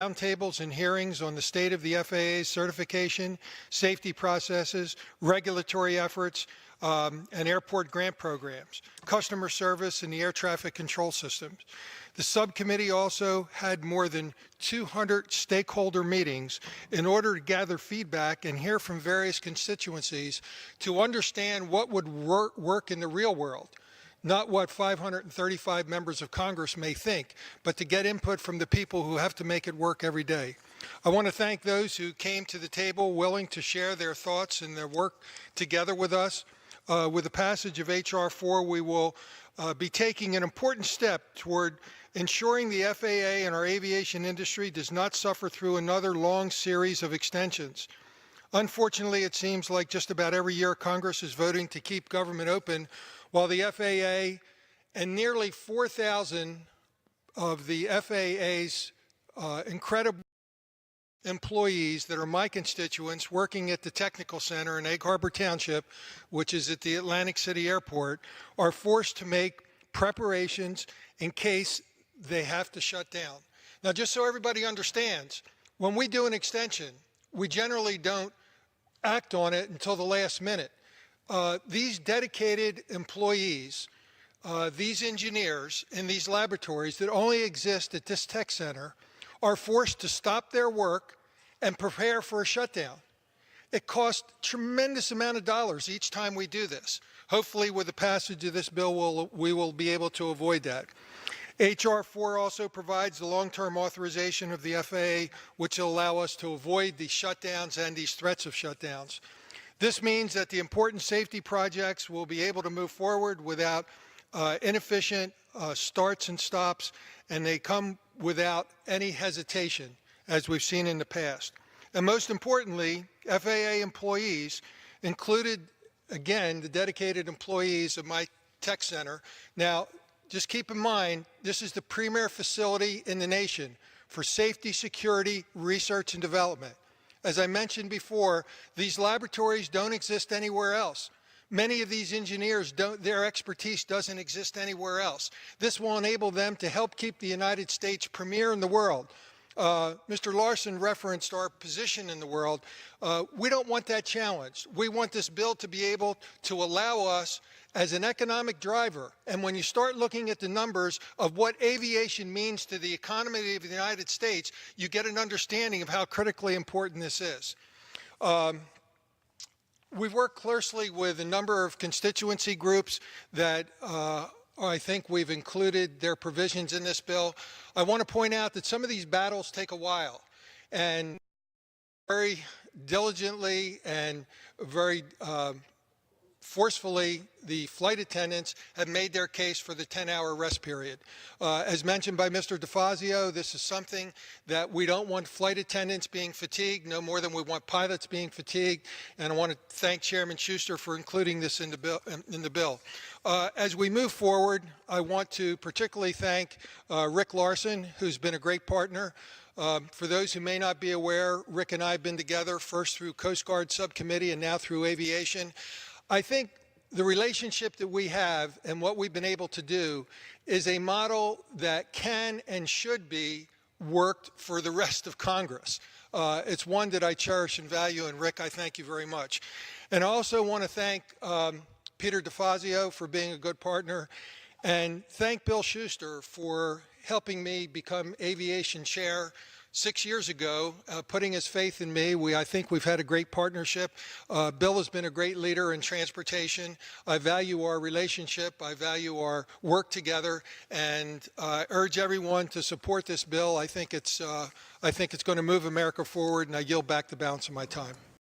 roundtables and hearings on the state of the FAA's certification, safety processes, regulatory efforts, and airport grant programs, customer service, and the air traffic control systems. The subcommittee also had more than 200 stakeholder meetings in order to gather feedback and hear from various constituencies to understand what would work in the real world. Not what 535 members of Congress may think, but to get input from the people who have to make it work every day. I want to thank those who came to the table willing to share their thoughts and their work together with us. With the passage of H.R. 4, we will be taking an important step toward ensuring the FAA and our aviation industry does not suffer through another long series of extensions. Unfortunately, it seems like just about every year Congress is voting to keep government open, while the FAA and nearly 4,000 of the FAA's incredible employees that are my constituents working at the Technical Center in Egg Harbor Township, which is at the Atlantic City Airport, are forced to make preparations in case they have to shut down. Now, just so everybody understands, when we do an extension, we generally don't act on it until the last minute. These dedicated employees, these engineers in these laboratories that only exist at this tech center are forced to stop their work and prepare for a shutdown. It costs a tremendous amount of dollars each time we do this. Hopefully with the passage of this bill, we will be able to avoid that. H.R. 4 also provides the long-term authorization of the FAA, which will allow us to avoid these shutdowns and these threats of shutdowns. This means that the important safety projects will be able to move forward without inefficient starts and stops, and they come without any hesitation, as we've seen in the past. And most importantly, FAA employees included, again, the dedicated employees of my tech center. Now, just keep in mind, this is the premier facility in the nation for safety, security, research, and development. As I mentioned before, these laboratories don't exist anywhere else. Many of these engineers, their expertise doesn't exist anywhere else. This will enable them to help keep the United States premier in the world. Mr. Larson referenced our position in the world. We don't want that challenged. We want this bill to be able to allow us as an economic driver. And when you start looking at the numbers of what aviation means to the economy of the United States, you get an understanding of how critically important this is. We've worked closely with a number of constituency groups that I think we've included their provisions in this bill. I want to point out that some of these battles take a while, and very diligently and very forcefully, the flight attendants have made their case for the 10-hour rest period. As mentioned by Mr. DeFazio, this is something that we don't want flight attendants being fatigued, no more than we want pilots being fatigued. And I want to thank Chairman Schuster for including this in the bill. As we move forward, I want to particularly thank Rick Larson, who's been a great partner. For those who may not be aware, Rick and I have been together first through Coast Guard Subcommittee and now through Aviation. I think the relationship that we have and what we've been able to do is a model that can and should be worked for the rest of Congress. It's one that I cherish and value, and Rick, I thank you very much. And I also want to thank Peter DeFazio for being a good partner, and thank Bill Schuster for helping me become aviation chair 6 years ago, putting his faith in me. I think we've had a great partnership. Bill has been a great leader in transportation. I value our relationship. I value our work together, and urge everyone to support this bill. I think it's going to move America forward, and I yield back the balance of my time.